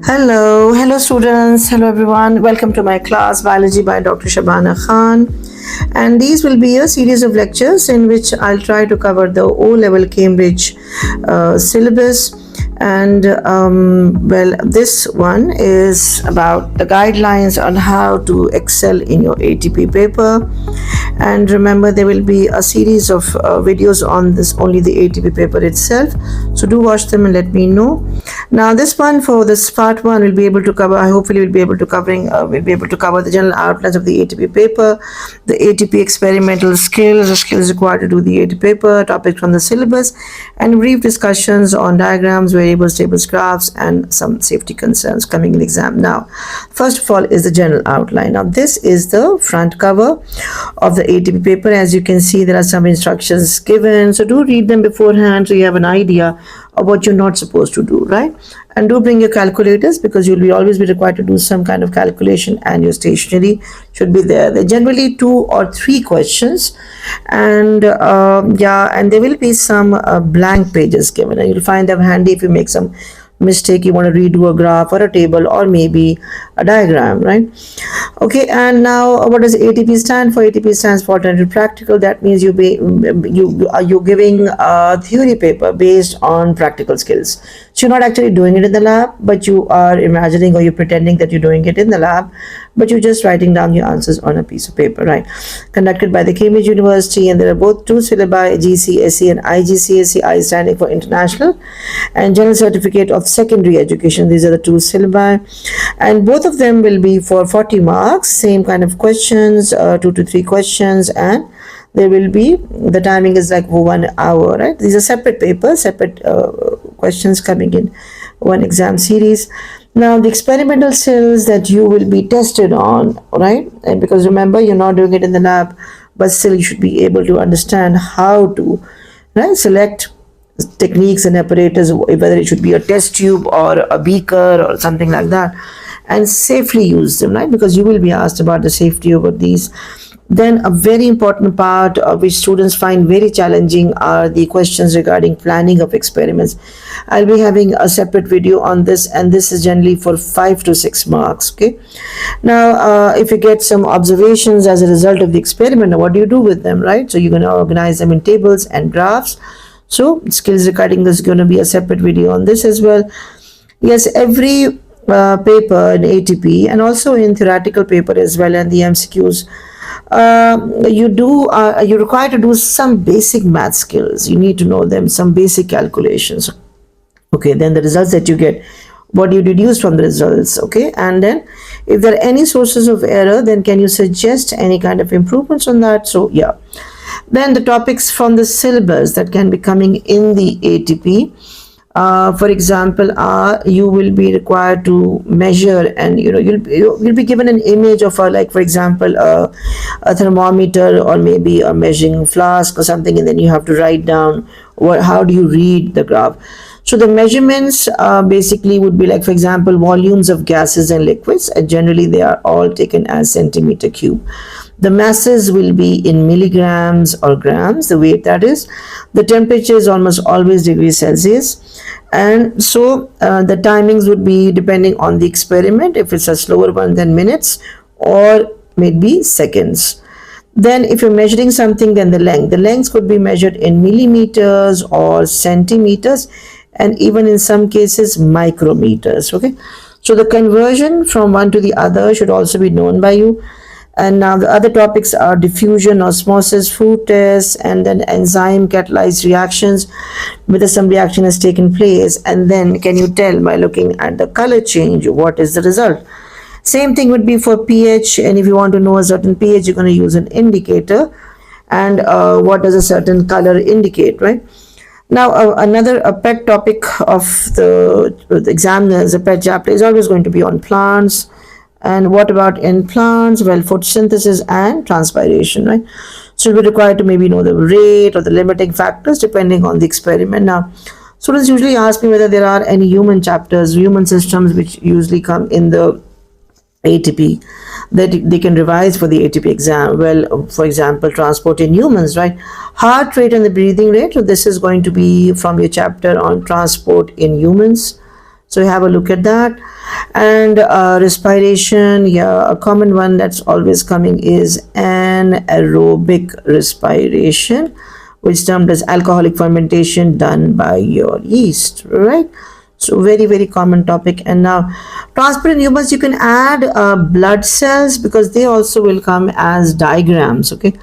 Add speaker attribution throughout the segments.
Speaker 1: Hello students, hello everyone. Welcome to my class Biology by Dr. Shabana Khan. And these will be a series of lectures in which I'll try to cover the O-Level Cambridge syllabus. And this one is about the guidelines on how to excel in your ATP paper. And remember, there will be a series of videos on this, only the ATP paper itself. So do watch them and let me know. Now, this one, for this part one, we'll be able to cover. Hopefully, we'll be able to cover the general outlines of the ATP paper, the ATP experimental skills, the skills required to do the ATP paper, topics from the syllabus, and brief discussions on diagrams, variables, tables, graphs, and some safety concerns coming in the exam. Now, first of all is the general outline. Now, this is the front cover of the ATP paper. As you can see, there are some instructions given, so do read them beforehand so you have an idea of what you're not supposed to do, right? And do bring your calculators, because you'll always be required to do some kind of calculation, and your stationery should be there. They're generally 2 or 3 questions, and and there will be some blank pages given, and you'll find them handy if you make some mistake, you want to redo a graph or a table or maybe a diagram, right? Okay, and now what does ATP stand for? ATP stands for alternative practical. That means you're giving a theory paper based on practical skills. So you're not actually doing it in the lab, but you are imagining, or you're pretending that you're doing it in the lab, but you're just writing down your answers on a piece of paper, right? Conducted by the Cambridge University, and there are both 2 syllabi, GCSE and IGCSE, I standing for International, and General Certificate of Secondary Education. These are the 2 syllabi, and both of them will be for 40 marks, same kind of questions, 2 to 3 questions, and there will be, the timing is like for 1 hour, right? These are separate papers, separate questions coming in one exam series. Now, the experimental cells that you will be tested on, right? And because remember, you're not doing it in the lab, but still you should be able to understand how to, right, select techniques and apparatus, whether it should be a test tube or a beaker or something like that, and safely use them, right? Because you will be asked about the safety over these. Then a very important part which students find very challenging are the questions regarding planning of experiments. I'll be having a separate video on this, and this is generally for 5 to 6 marks. Okay, now if you get some observations as a result of the experiment, what do you do with them, right? So you're going to organize them in tables and graphs. So skills recording, there's going to be a separate video on this as well. Yes, every paper in ATP and also in theoretical paper as well, and the MCQs, you're required to do some basic math skills. You need to know them, some basic calculations. Okay, then the results that you get, what do you deduce from the results? Okay, and then if there are any sources of error, then can you suggest any kind of improvements on that? So yeah, then the topics from the syllabus that can be coming in the ATP, for example, you will be required to measure, and you'll be given an image of like, for example, a thermometer or maybe a measuring flask or something, and then you have to write down how do you read the graph. So the measurements basically would be like, for example, volumes of gases and liquids, and generally they are all taken as centimeter cube. The masses will be in milligrams or grams, the weight that is. The temperature is almost always degrees Celsius. And so the timings would be depending on the experiment. If it's a slower one, then minutes, or maybe seconds. Then if you're measuring something, then the length could be measured in millimeters or centimeters, and even in some cases micrometers. Okay, so the conversion from one to the other should also be known by you. And now the other topics are diffusion, osmosis, food tests, and then enzyme catalyzed reactions, whether some reaction has taken place, and then can you tell by looking at the color change what is the result. Same thing would be for pH, and if you want to know a certain pH, you're going to use an indicator, and what does a certain color indicate, right? Now another pet topic of the examiners, a pet chapter, is always going to be on plants. And what about in plants? Well, photosynthesis and transpiration, right? So you'll be required to maybe know the rate or the limiting factors depending on the experiment. Now, students usually ask me whether there are any human chapters, human systems, which usually come in the ATP that they can revise for the ATP exam. Well, for example, transport in humans, right? Heart rate and the breathing rate. So this is going to be from your chapter on transport in humans. So have a look at that. And respiration, yeah, a common one that's always coming is anaerobic respiration, which is termed as alcoholic fermentation done by your yeast, right? So very common topic. And now transparent humors, you can add blood cells because they also will come as diagrams. Okay,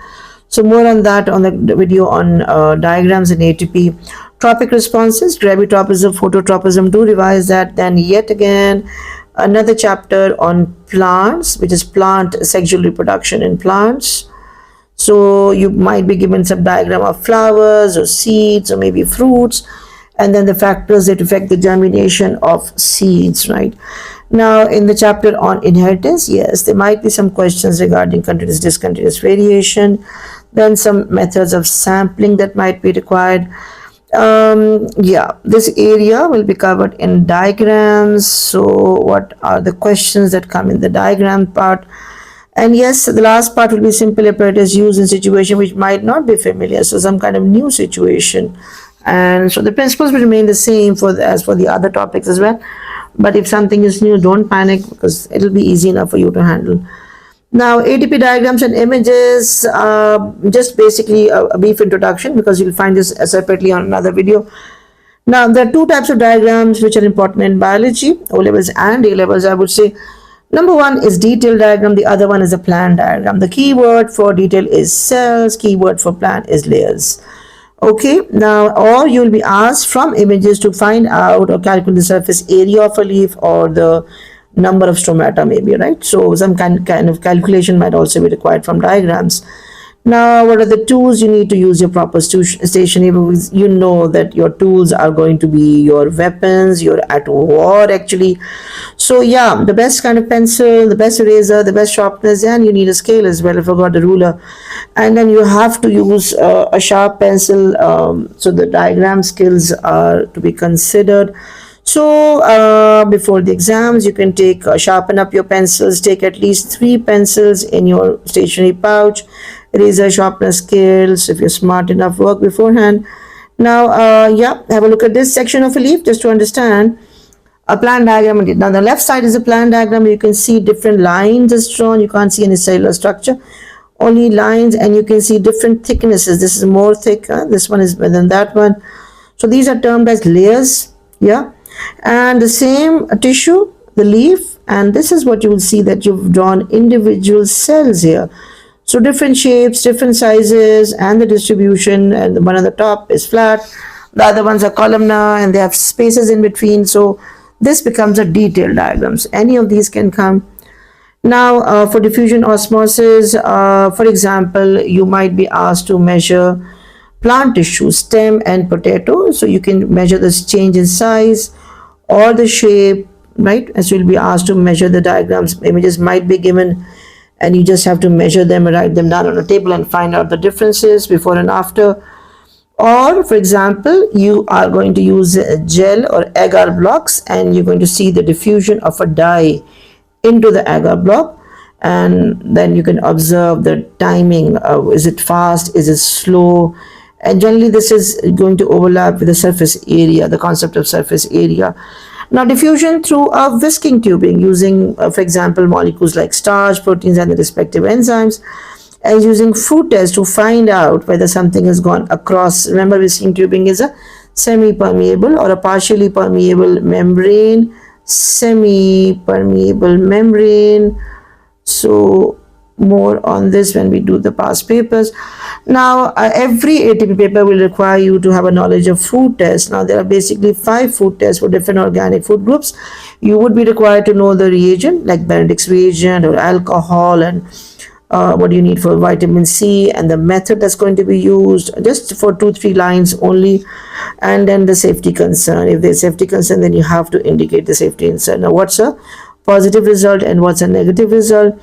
Speaker 1: so more on that on the video on diagrams in ATP. Tropic responses, gravitropism, phototropism, do revise that. Then yet again another chapter on plants, which is plant sexual reproduction in plants. So you might be given some diagram of flowers or seeds or maybe fruits, and then the factors that affect the germination of seeds, right? Now in the chapter on inheritance, yes, there might be some questions regarding continuous discontinuous variation, then some methods of sampling that might be required. Yeah, this area will be covered in diagrams. So what are the questions that come in the diagram part? And yes, the last part will be simple apparatus used in situation which might not be familiar, so some kind of new situation. And so the principles will remain the same as for the other topics as well. But if something is new, don't panic because it'll be easy enough for you to handle. Now ATP diagrams and images, just basically a brief introduction because you'll find this separately on another video. Now there are two types of diagrams which are important in biology, O levels and A levels, I would say. Number one is detailed diagram, the other one is a plan diagram. The keyword for detail is cells, keyword for plan is layers. Okay, now or you'll be asked from images to find out or calculate the surface area of a leaf or the number of stomata maybe, right? So some kind of calculation might also be required from diagrams. Now, what are the tools you need to use? Your proper stationery. You know that your tools are going to be your weapons. You're at war actually. So yeah, the best kind of pencil, the best eraser, the best sharpness, and you need a scale as well. I forgot the ruler. And then you have to use a sharp pencil. So the diagram skills are to be considered. So before the exams, you can take sharpen up your pencils. Take at least 3 pencils in your stationery pouch. Eraser, sharpness scales. If you're smart enough, work beforehand. Now, yeah, have a look at this section of a leaf just to understand a plan diagram. Now, the left side is a plan diagram. You can see different lines is drawn. You can't see any cellular structure, only lines, and you can see different thicknesses. This is more thick. This one is better than that one. So these are termed as layers. Yeah, and the same tissue, the leaf, and this is what you will see that you've drawn individual cells here. So different shapes, different sizes, and the distribution, and the one on the top is flat, the other ones are columnar and they have spaces in between. So this becomes a detailed diagrams. Any of these can come. Now for diffusion osmosis, for example, you might be asked to measure plant tissue, stem and potato. So you can measure this change in size or the shape, right? As you'll be asked to measure the diagrams, images might be given and you just have to measure them and write them down on a table and find out the differences before and after. Or for example, you are going to use gel or agar blocks and you're going to see the diffusion of a dye into the agar block, and then you can observe the timing. Is it fast, is it slow? And generally this is going to overlap with the surface area, the concept of surface area. Now diffusion through a whisking tubing using for example molecules like starch, proteins and the respective enzymes, and using food tests to find out whether something has gone across. Remember, whisking tubing is a semi-permeable or a partially permeable membrane, semi-permeable membrane. So more on this when we do the past papers. Now every ATP paper will require you to have a knowledge of food tests. Now there are basically 5 food tests for different organic food groups. You would be required to know the reagent like Benedict's reagent or alcohol, and what do you need for vitamin C, and the method that's going to be used, just for 2-3 lines only. And then the safety concern. If there's safety concern, then you have to indicate the safety concern. Now what's a positive result and what's a negative result?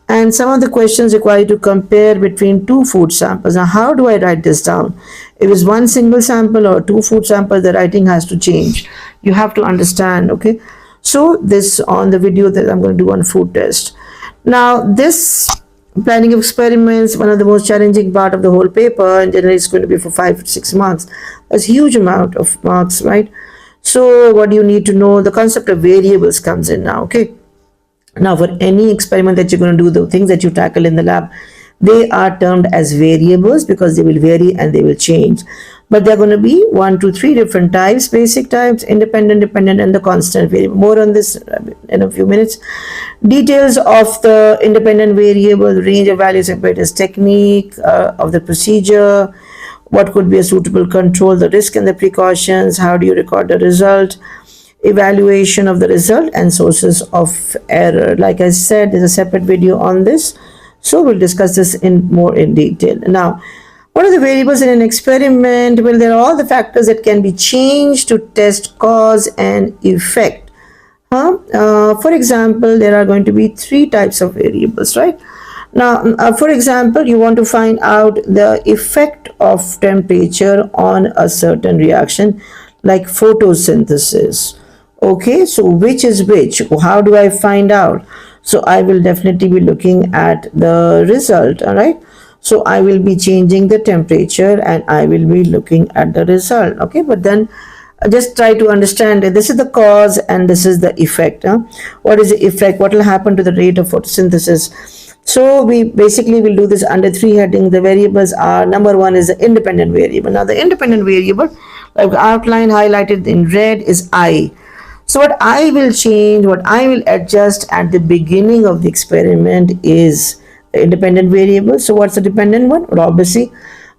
Speaker 1: And some of the questions require you to compare between 2 food samples. Now how do I write this down? If it's 1 single sample or 2 food samples, the writing has to change. You have to understand, okay? So this on the video that I'm going to do on food test. Now this planning of experiments, one of the most challenging part of the whole paper, and generally it's going to be for 5 to 6 marks. That's a huge amount of marks, right? So what do you need to know? The concept of variables comes in now. Okay, now for any experiment that you're going to do, the things that you tackle in the lab, they are termed as variables because they will vary and they will change. But they're going to be 1, 2, 3 different types: basic types, independent, dependent, and the constant variable. More on this in a few minutes. Details of the independent variable, range of values separators, technique of the procedure, what could be a suitable control, the risk and the precautions, how do you record the result, evaluation of the result, and sources of error. Like I said, there's a separate video on this, so we'll discuss this in more in detail. Now, what are the variables in an experiment? Well, there are all the factors that can be changed to test cause and effect. For example, there are going to be 3 types of variables, right? Now, for example, you want to find out the effect of temperature on a certain reaction, like photosynthesis. Okay, so which is which? How do I find out? So I will definitely be looking at the result, all right? So I will be changing the temperature and I will be looking at the result, okay? But then just try to understand that this is the cause and this is the effect. What is the effect? What will happen to the rate of photosynthesis? So we basically will do this under 3 headings. The variables are, number 1 is the independent variable. Now the independent variable, like outline highlighted in red, is I. So what I will change, what I will adjust at the beginning of the experiment is the independent variable. So what's the dependent one? Well, obviously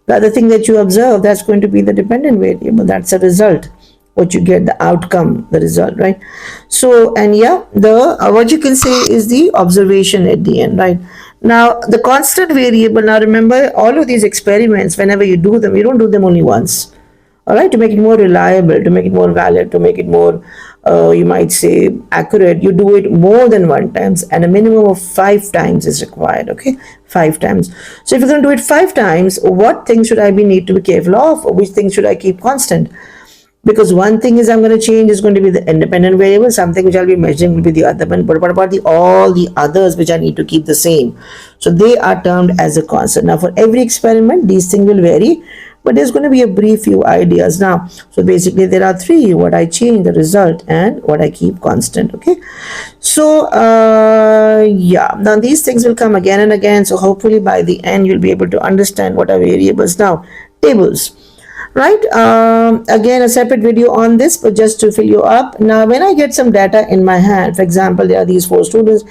Speaker 1: the other thing that you observe, that's going to be the dependent variable. That's a result, what you get, the outcome, the result, right? So, and yeah, the what you can say is the observation at the end, right? Now the constant variable, now remember, all of these experiments, whenever you do them, you don't do them only once, all right? To make it more reliable, to make it more valid, to make it more you might say accurate, you do it more than 1 times, and a minimum of 5 times is required. Okay, 5 times. So if you're going to do it 5 times, what things should I need to be careful of, or which things should I keep constant? Because one thing is I'm going to change is going to be the independent variable, something which I'll be measuring will be the other one, but what about all the others which I need to keep the same? So they are termed as a constant. Now for every experiment, these things will vary, but there's going to be a brief few ideas now. So basically there are 3: what I change, the result, and what I keep constant. Okay, so yeah, now these things will come again and again, so hopefully by the end you'll be able to understand what are variables. Now tables, right? Again, a separate video on this, but just to fill you up. Now when I get some data in my hand, for example, there are these 4 students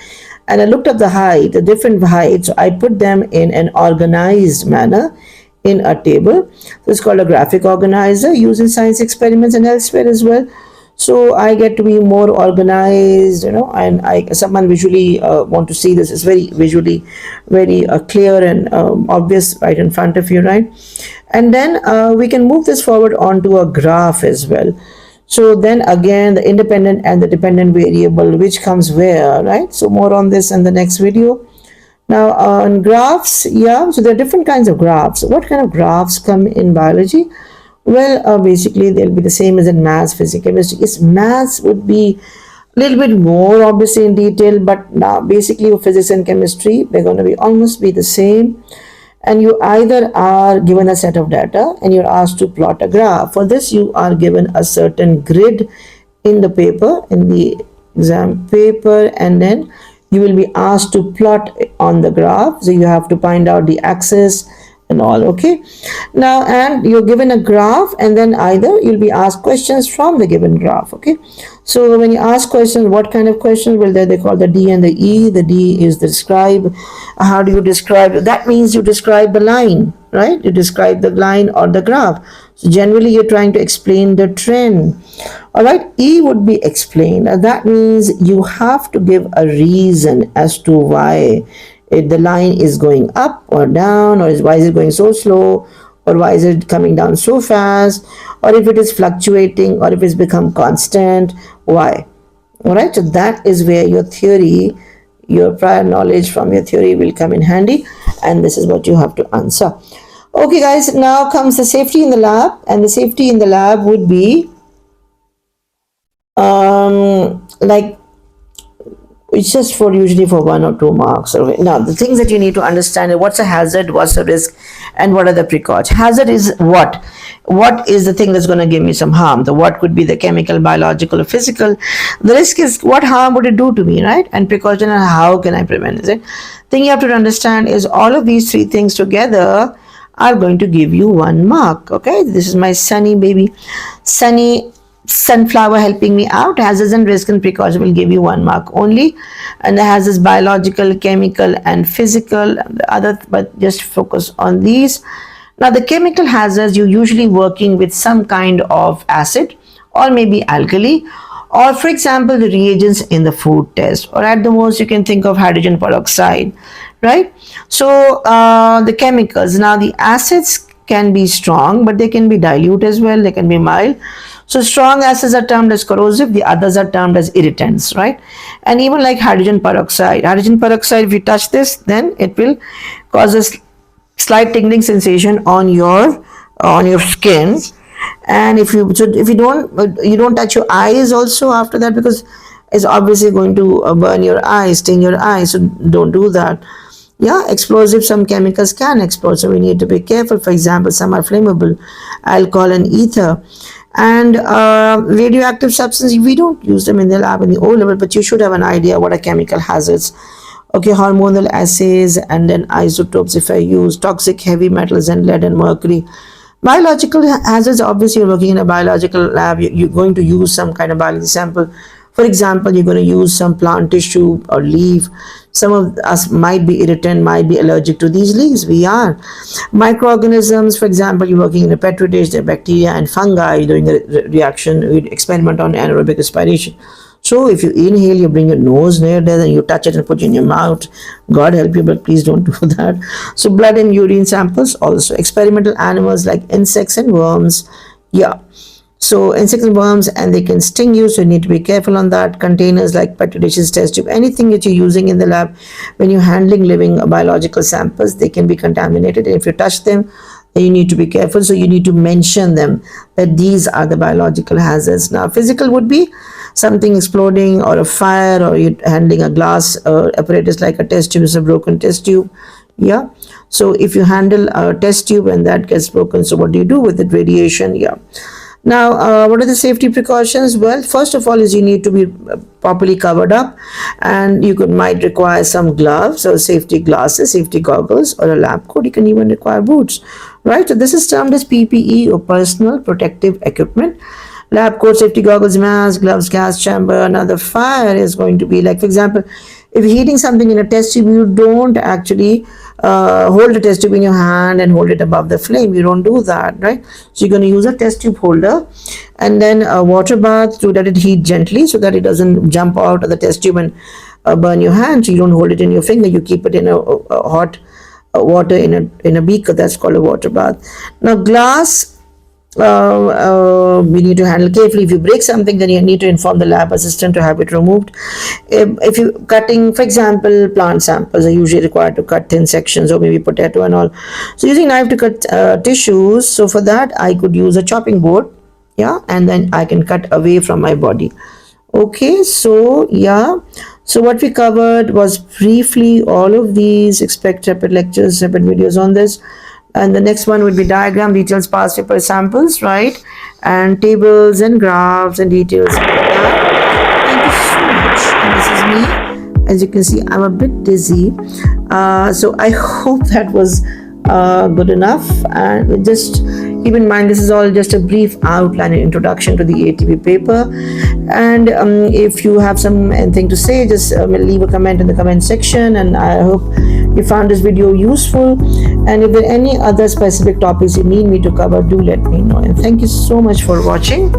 Speaker 1: and I looked up the height, the different heights, so I put them in an organized manner in a table. This is called a graphic organizer, used in science experiments and elsewhere as well. So I get to be more organized, you know, and someone visually want to see this. It's very visually very clear and obvious right in front of you, right? And then we can move this forward onto a graph as well. So then again, the independent and the dependent variable, which comes where, right? So more on this in the next video. Now on graphs, yeah, so there are different kinds of graphs. What kind of graphs come in biology? Well, basically they'll be the same as in maths, physics, chemistry. Yes, maths would be a little bit more obviously in detail, but now basically physics and chemistry, they're going to be almost be the same. And you either are given a set of data and you're asked to plot a graph. For this, you are given a certain grid in the paper, in the exam paper, and then you will be asked to plot on the graph. So you have to find out the axis and all. Okay, now and you're given a graph, and then either you'll be asked questions from the given graph. Okay, so when you ask questions, what kind of questions? Well, they call the D and the E. The D is the describe. How do you describe? That means you describe the line, right? You describe the line or the graph. So generally you're trying to explain the trend. All right, E would be explain. That means you have to give a reason as to why if the line is going up or down, or why is it going so slow, or why is it coming down so fast, or if it is fluctuating, or if it's become constant, why? All right, so that is where your theory, your prior knowledge from your theory will come in handy, and this is what you have to answer. Okay guys, now comes the safety in the lab, and the safety in the lab would be like It's just for usually for 1 or 2 marks. Okay. Now, the things that you need to understand is what's a hazard, what's a risk, and what are the precautions. Hazard is what? What is the thing that's going to give me some harm? The what could be the chemical, biological, or physical. The risk is what harm would it do to me, right? And precaution and how can I prevent it? Thing you have to understand is all of these three things together are going to give you 1 mark. Okay, this is my sunny baby, sunny sunflower helping me out. Hazards and risk and precaution will give you 1 mark only, and the hazards biological, chemical, and physical. The other, but just focus on these. Now, the chemical hazards, you're usually working with some kind of acid or maybe alkali, or for example the reagents in the food test, or at the most you can think of hydrogen peroxide, right? So the chemicals, now the acids can be strong, but they can be dilute as well, they can be mild. So strong acids are termed as corrosive, the others are termed as irritants, right? And even like hydrogen peroxide, if you touch this, then it will cause a slight tingling sensation on your skin. And if you don't touch your eyes also after that, because it's obviously going to burn your eyes, sting your eyes, so don't do that. Yeah, explosive, some chemicals can explode, so we need to be careful. For example, some are flammable, alcohol and ether. And radioactive substances, we don't use them in the lab in the O-level, but you should have an idea what are chemical hazards. Okay, hormonal assays, and then isotopes if I use, toxic heavy metals and lead and mercury. Biological hazards, obviously you're working in a biological lab, you're going to use some kind of biology sample. For example, you're going to use some plant tissue or leaf. Some of us might be irritant, might be allergic to these leaves. We are. Microorganisms, for example, you're working in a petri dish, there are bacteria and fungi doing a reaction. We experiment on anaerobic respiration. So if you inhale, you bring your nose near there, and you touch it and put it in your mouth. God help you, but please don't do that. So blood and urine samples also. Experimental animals like insects and worms. Yeah. So insects and worms, and they can sting you, so you need to be careful on that. Containers like petri dishes, test tube, anything that you're using in the lab, when you're handling living biological samples, they can be contaminated. And if you touch them, you need to be careful. So you need to mention them that these are the biological hazards. Now, physical would be something exploding or a fire, or you're handling a glass apparatus like a test tube is a broken test tube. Yeah. So if you handle a test tube and that gets broken, so what do you do with it? Radiation. Yeah. Now, what are the safety precautions? Well, first of all is you need to be properly covered up, and you might require some gloves or safety glasses, safety goggles, or a lab coat. You can even require boots, right? So this is termed as PPE, or personal protective equipment. Lab coat, safety goggles, mask, gloves, gas chamber. Now the fire is going to be like, for example, if you're heating something in a test tube, you don't actually hold the test tube in your hand and hold it above the flame. You don't do that, right? So you're going to use a test tube holder, and then a water bath to let it heat gently so that it doesn't jump out of the test tube and burn your hand. So you don't hold it in your finger. You keep it in a hot water in a beaker. That's called a water bath. Now glass, we need to handle carefully. If you break something, then you need to inform the lab assistant to have it removed. If you're cutting, for example, plant samples are usually required to cut thin sections, or maybe potato and all. So using knife to cut tissues, so for that I could use a chopping board, yeah, and then I can cut away from my body. Okay, so yeah, so what we covered was briefly all of these. Expect separate lectures, separate videos on this. And the next one would be diagram, details, past paper samples, right? And tables and graphs and details. Thank you so much. And this is me. As you can see, I'm a bit dizzy. So I hope that was good enough. And just keep in mind, this is all just a brief outline and introduction to the ATP paper. And if you have anything to say, just leave a comment in the comment section. And I hope you found this video useful. And if there are any other specific topics you need me to cover, do let me know. And thank you so much for watching,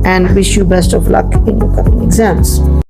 Speaker 1: and wish you best of luck in your coming exams.